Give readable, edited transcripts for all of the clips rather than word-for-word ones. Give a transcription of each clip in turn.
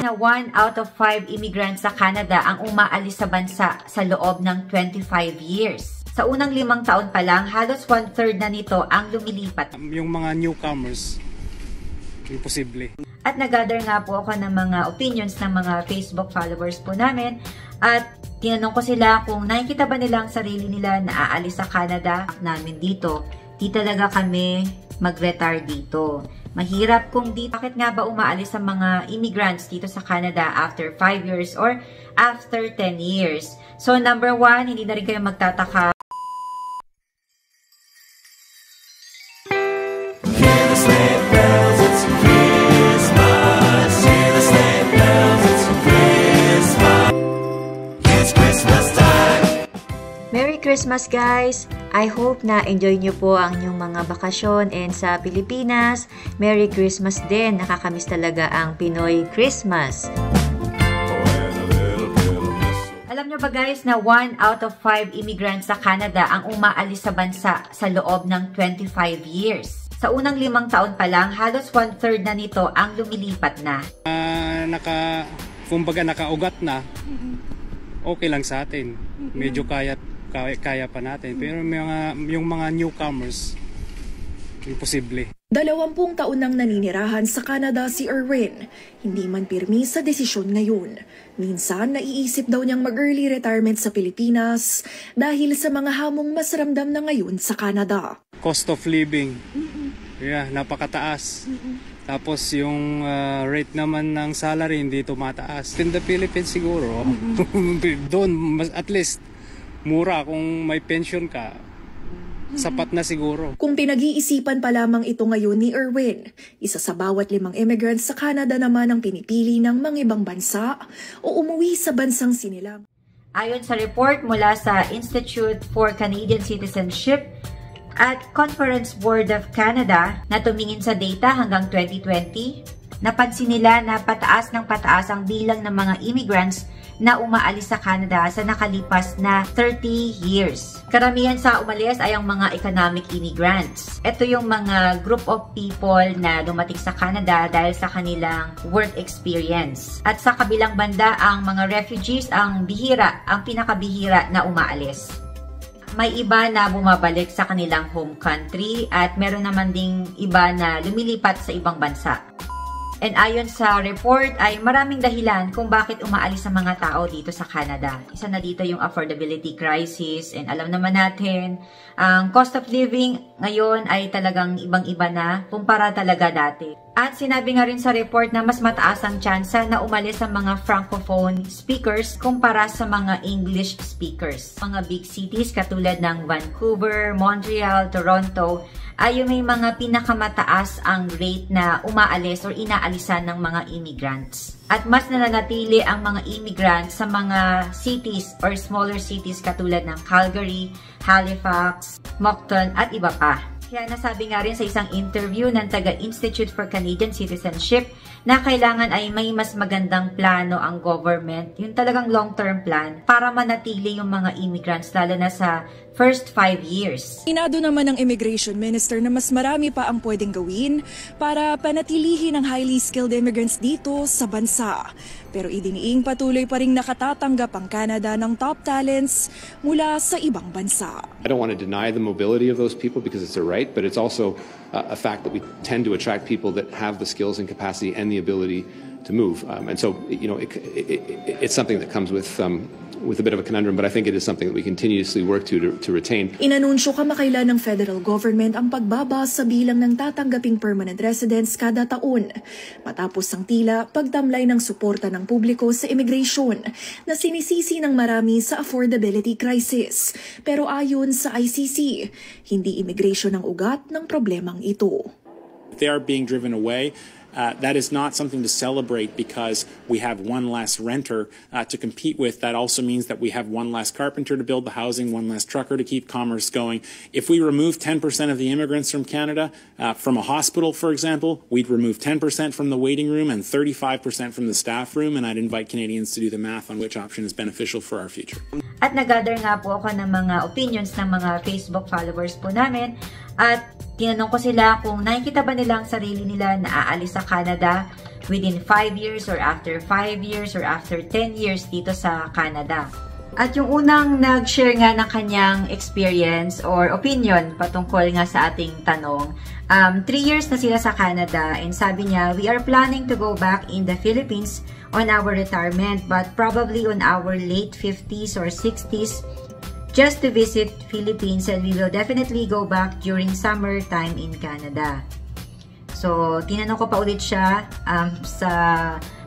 na 1 out of 5 immigrants sa Canada ang umaalis sa bansa sa loob ng 25 years. Sa unang 5 taon pa lang, halos 1/3 na nito ang lumilipat. Yung mga newcomers, imposible. At nag-gather nga po ako ng mga opinions ng mga Facebook followers po namin at tinanong ko sila kung nakikita ba nila ang sarili nila na aalis sa Canada namin dito. Di talaga kami mag-retire dito. Mahirap kung dito. Bakit nga ba umaalis sa mga immigrants dito sa Canada after 5 years or after 10 years? So number 1, hindi na rin kayo magtataka. Merry Christmas guys! I hope na enjoy nyo po ang inyong mga bakasyon and sa Pilipinas, Merry Christmas din! Nakakamiss talaga ang Pinoy Christmas! Alam nyo ba guys na 1 out of 5 immigrants sa Canada ang umaalis sa bansa sa loob ng 25 years? Sa unang 5 taon pa lang, halos 1/3 na nito ang lumilipat na. Kumbaga nakaugat na, okay lang sa atin. Medyo kaya pa natin. Pero yung mga newcomers, imposible. 20 taon nang naninirahan sa Canada si Erwin. Hindi man pirmi sa desisyon ngayon. Minsan, naiisip daw niyang mag-early retirement sa Pilipinas dahil sa mga hamong mas ramdam na ngayon sa Canada. Cost of living, yeah, napakataas. Tapos yung rate naman ng salary hindi tumataas. In the Philippines siguro, doon at least mura kung may pension ka. Sapat na siguro. Kung pinag-iisipan pa lamang ito ngayon ni Erwin, isa sa bawat 5 immigrants sa Canada naman ang pinipili ng mga ibang bansa o umuwi sa bansang sinilang. Ayon sa report mula sa Institute for Canadian Citizenship at Conference Board of Canada na tumingin sa data hanggang 2020, napansin nila na pataas ng pataas ang bilang ng mga immigrants na umaalis sa Canada sa nakalipas na 30 years. Karamihan sa umalis ay ang mga economic immigrants. Ito yung mga group of people na dumating sa Canada dahil sa kanilang work experience. At sa kabilang banda, ang mga refugees ang pinakabihira na umaalis. May iba na bumabalik sa kanilang home country at meron naman ding iba na lumilipat sa ibang bansa. And ayon sa report ay maraming dahilan kung bakit umaalis ang mga tao dito sa Canada. Isa na dito yung affordability crisis and alam naman natin ang cost of living ngayon ay talagang ibang-iba na kumpara talaga dati. At sinabi nga rin sa report na mas mataas ang tsansa na umalis ang mga francophone speakers kumpara sa mga English speakers. Mga big cities katulad ng Vancouver, Montreal, Toronto ay yung may mga pinakamataas ang rate na umaalis or inaalisan ng mga immigrants. At mas nananatili ang mga immigrants sa mga cities or smaller cities katulad ng Calgary, Halifax, Moncton at iba pa. Kaya nasabi nga rin sa isang interview ng taga-Institute for Canadian Citizenship na kailangan ay may mas magandang plano ang government, yung talagang long-term plan, para manatili yung mga immigrants lalo na sa first 5 years. Inado naman ng Immigration Minister na mas marami pa ang pwedeng gawin para panatilihin ang highly skilled immigrants dito sa bansa. Pero idiniing patuloy pa ring nakatatanggap ang Canada ng top talents mula sa ibang bansa. I don't want to deny the mobility of those people because it's a right, but it's also a fact that we tend to attract people that have the skills and capacity and the ability to move. And so, you know, it's something that comes with a bit of a conundrum, but I think it is something that we continuously work to retain. Inanunsyo kamakailan ng federal government ang pagbaba sa bilang ng tatanggaping permanent residents kada taon, matapos ang tila pagtamlay ng suporta ng publiko sa immigration na sinisisi ng marami sa affordability crisis. Pero ayon sa ICC, hindi immigration ang ugat ng problemang ito. They are being driven away. That is not something to celebrate because we have one less renter to compete with. That also means that we have one less carpenter to build the housing, one less trucker to keep commerce going. If we remove 10% of the immigrants from Canada, from a hospital, for example, we'd remove 10% from the waiting room and 35% from the staff room, and I'd invite Canadians to do the math on which option is beneficial for our future. At nag-gather nga po ako ng mga opinions ng mga Facebook followers po namin. At tinanong ko sila kung nakikita ba nila ang sarili nila na aalis sa Canada within 5 years or after 5 years or after 10 years dito sa Canada. At yung unang nag-share nga ng kanyang experience or opinion patungkol nga sa ating tanong, 3 years na sila sa Canada and sabi niya, we are planning to go back in the Philippines on our retirement but probably on our late 50s or 60s just to visit Philippines, and we will definitely go back during summer time in Canada. So, tinanong ko pa ulit siya sa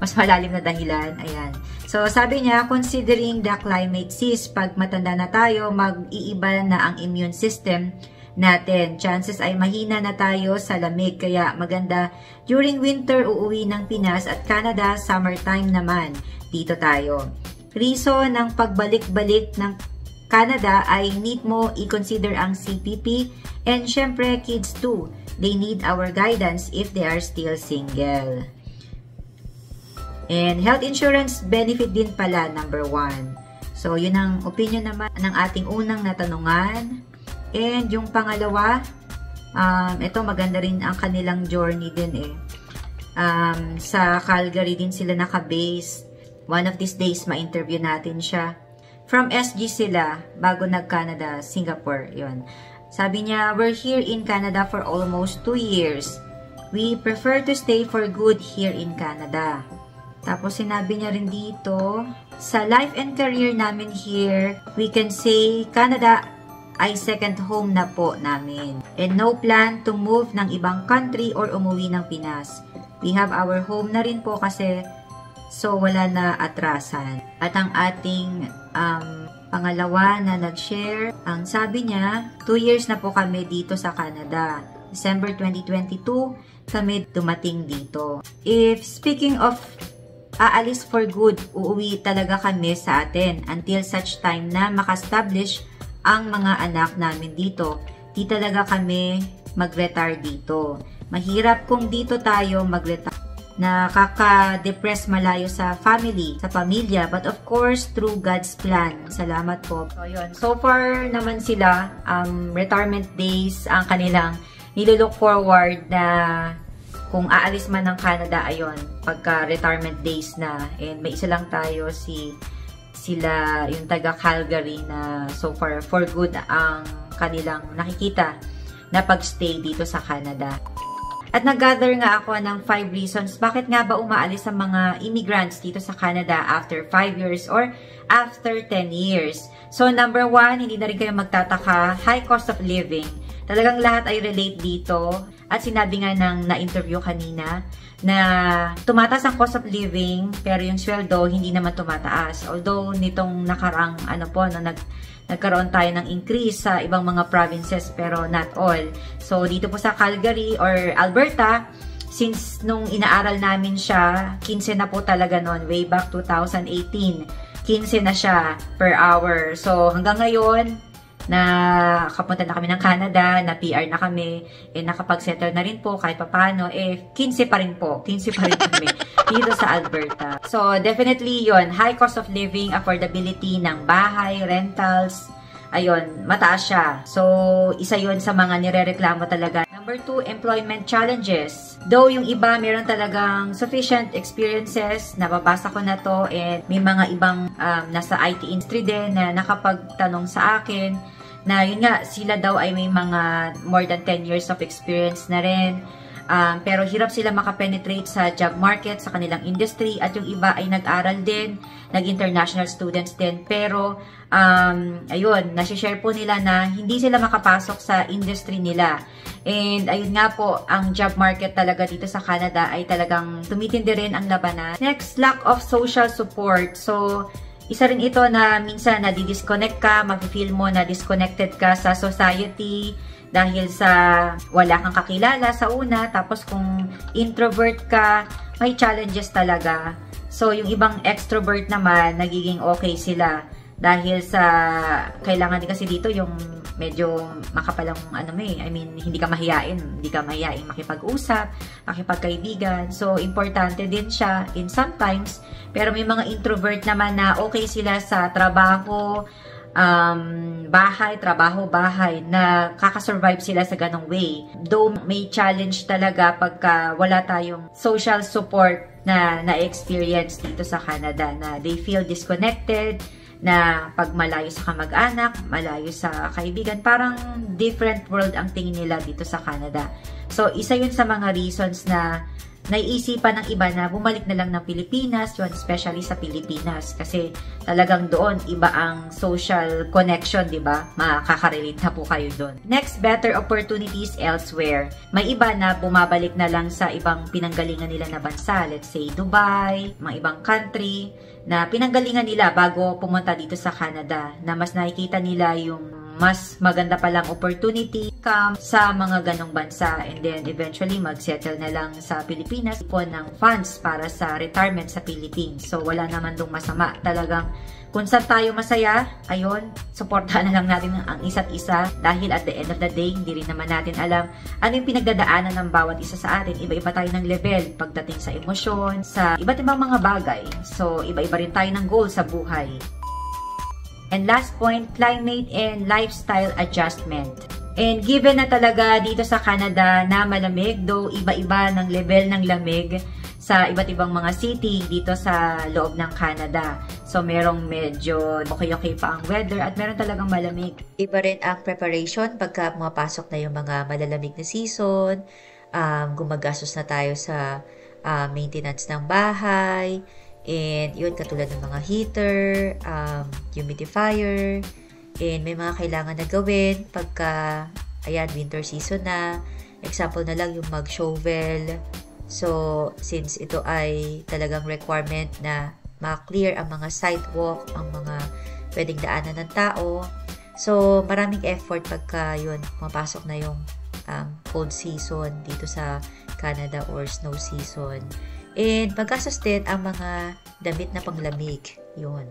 mas malalim na dahilan. Ayan. So, sabi niya, considering the climate sis, pag matanda na tayo, mag-iiba na ang immune system natin. Chances ay mahina na tayo sa lamig. Kaya maganda, during winter, uuwi ng Pinas at Canada, summertime naman. Dito tayo. Reason ng pagbalik-balik ng Canada ay need mo i-consider ang CPP and syempre kids too. They need our guidance if they are still single. And health insurance benefit din pala, number 1. So, yun ang opinion naman ng ating unang natanungan. And yung pangalawa, ito maganda rin ang kanilang journey din eh. Sa Calgary din sila naka-base. One of these days, ma-interview natin siya. From SG sila, bago nag-Canada, Singapore, yun. Sabi niya, we're here in Canada for almost 2 years. We prefer to stay for good here in Canada. Tapos sinabi niya rin dito, sa life and career namin here, we can say Canada ay second home na po namin. And no plan to move ng ibang country or umuwi ng Pinas. We have our home na rin po kasi so wala na atrasan. At ang ating pangalawa na nag-share, ang sabi niya, 2 years na po kami dito sa Canada. December 2022, kami dumating dito. If speaking of aalis for good, uuwi talaga kami sa atin until such time na maka-establish ang mga anak namin dito. Di talaga kami mag-retire dito. Mahirap kung dito tayo mag-retire. Nakaka-depress malayo sa family, sa pamilya. But of course, through God's plan. Salamat po. So, yun. So far naman sila, retirement days ang kanilang nilook forward na kung aalis man ng Canada, ayun, pagka retirement days na. And may isa lang tayo, sila yung taga Calgary na so far for good ang kanilang nakikita na pagstay dito sa Canada. At nag-gather nga ako ng 5 reasons bakit nga ba umaalis ang mga immigrants dito sa Canada after 5 years or after 10 years. So number 1, hindi na rin kayo magtataka, high cost of living. Talagang lahat ay relate dito. At sinabi nga ng na-interview kanina na tumataas ang cost of living pero yung sweldo hindi naman tumataas. Although nitong nakarang nagkaroon tayo ng increase sa ibang mga provinces pero not all. So dito po sa Calgary or Alberta, since nung inaaral namin siya, 15 na po talaga noon, way back 2018. 15 na siya per hour. So hanggang ngayon, na kapunta na kami ng Canada, na PR na kami, nakapag-settle na rin po kahit papano, 15 pa rin po. 15 pa rin kami dito sa Alberta. So, definitely yon, high cost of living, affordability ng bahay, rentals, ayun, mataas siya. So, isa yon sa mga nirereklamo talaga. Number 2, employment challenges. Though yung iba, meron talagang sufficient experiences, nababasa ko na to, and may mga ibang nasa IT industry din na nakapagtanong sa akin, na yun nga, sila daw ay may mga more than 10 years of experience na rin. Pero hirap sila makapenetrate sa job market, sa kanilang industry, at yung iba ay nag-aral din, nag-international students din. Pero, ayun, nasishare po nila na hindi sila makapasok sa industry nila. And ayun nga po, ang job market talaga dito sa Canada ay talagang tumitindi rin ang labanan. Next, lack of social support. So, isa rin ito na minsan nadi-disconnect ka, mafe-feel mo na disconnected ka sa society dahil sa wala kang kakilala sa una. Tapos kung introvert ka, may challenges talaga. So, yung ibang extrovert naman, nagiging okay sila. Dahil sa, kailangan din kasi dito yung medyo makapalang I mean, hindi ka mahiyain makipag-usap, makipagkaibigan. So, importante din siya in sometimes, pero may mga introvert naman na okay sila sa trabaho, bahay, na kakasurvive sila sa ganong way. Though may challenge talaga pagka wala tayong social support na na-experience dito sa Canada, na they feel disconnected, na pag malayo sa kamag-anak, malayo sa kaibigan, parang different world ang tingin nila dito sa Canada. So, isa yun sa mga reasons na naiisipan ng iba na bumalik na lang ng Pilipinas, yun, especially sa Pilipinas. Kasi talagang doon, iba ang social connection, di ba? Makaka-relate na po kayo doon. Next, better opportunities elsewhere. May iba na bumabalik na lang sa ibang pinanggalingan nila na bansa. Let's say, Dubai, mga ibang country, na pinanggalingan nila bago pumunta dito sa Canada. Na mas nakikita nila yung mas maganda palang opportunity sa mga ganong bansa, and then eventually mag-settle na lang sa Pilipinas po ng funds para sa retirement sa Philippines. So wala naman dong masama. Talagang kung saan tayo masaya, ayun, supportahan na lang natin ang isa't isa, dahil at the end of the day, hindi rin naman natin alam ano yung pinagdadaanan ng bawat isa sa atin. Iba-iba tayo ng level pagdating sa emosyon, sa iba't ibang mga bagay. So iba-iba rin tayo ng goal sa buhay. And last point, climate and lifestyle adjustment. And given na talaga dito sa Canada na malamig, though iba-iba ng level ng lamig sa iba't ibang mga city dito sa loob ng Canada. So merong medyo okay pa ang weather at meron talagang malamig. Iba rin ang preparation pagka pumapasok na yung mga malalamig na season. Gumagastos na tayo sa maintenance ng bahay. And yun, katulad ng mga heater, humidifier, and may mga kailangan na gawin pagka, ayan, winter season na. Example na lang yung mag-shovel. So, since ito ay talagang requirement na ma-clear ang mga sidewalk, ang mga pwedeng daanan ng tao. So, maraming effort pagka yun, mapasok na yung cold season dito sa Canada or snow season. And magastos din ang mga damit na panglamig. Yun.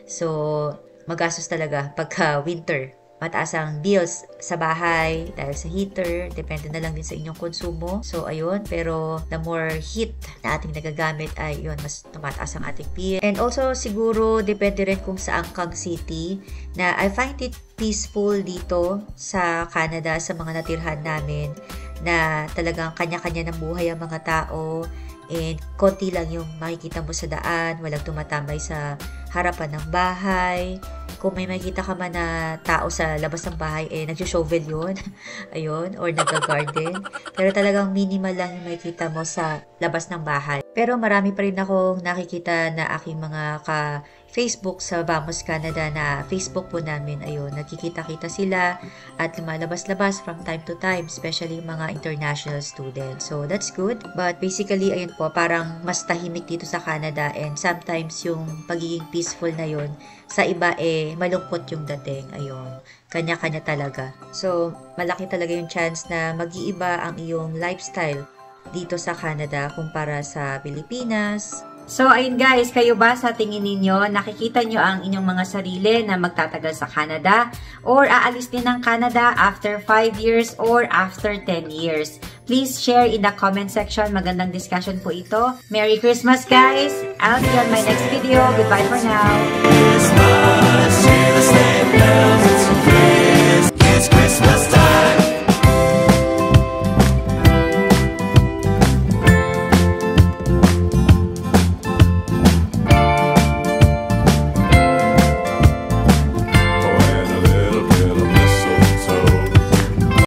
So, magastos talaga pagka winter. Mataas ang bills sa bahay dahil sa heater. Depende na lang din sa inyong konsumo. So, ayun. Pero, the more heat na ating nagagamit ay yun, mas tumataas ang ating bill. And also, siguro, depende rin kung saan kang city, na I find it peaceful dito sa Canada, sa mga natirhan namin, na talagang kanya-kanya ng buhay ang mga tao. And konti lang yung makikita mo sa daan, walang tumatambay sa harapan ng bahay. Kung may makikita ka man na tao sa labas ng bahay, nag-shovel yun. Ayun, or nag-garden. Pero talagang minimal lang yung makikita mo sa labas ng bahay. Pero marami pa rin akong nakikita na aking mga Facebook sa Vamos Canada na Facebook po namin. Ayun, nakikita-kita sila at lumalabas-labas from time to time, especially mga international students. So, that's good. But basically, ayun po, parang mas tahimik dito sa Canada, and sometimes yung pagiging peaceful na yun, sa iba malungkot yung dating. Ayun, kanya-kanya talaga. So, malaki talaga yung chance na mag-iiba ang iyong lifestyle dito sa Canada kumpara sa Pilipinas. So, ayun guys, kayo ba sa tingin ninyo, nakikita nyo ang inyong mga sarili na magtatagal sa Canada? Or aalis din ng Canada after 5 years or after 10 years? Please share in the comment section. Magandang discussion po ito. Merry Christmas guys! I'll see you on my next video. Goodbye for now! Christmas, hear the sleigh bells, it's Christmas time.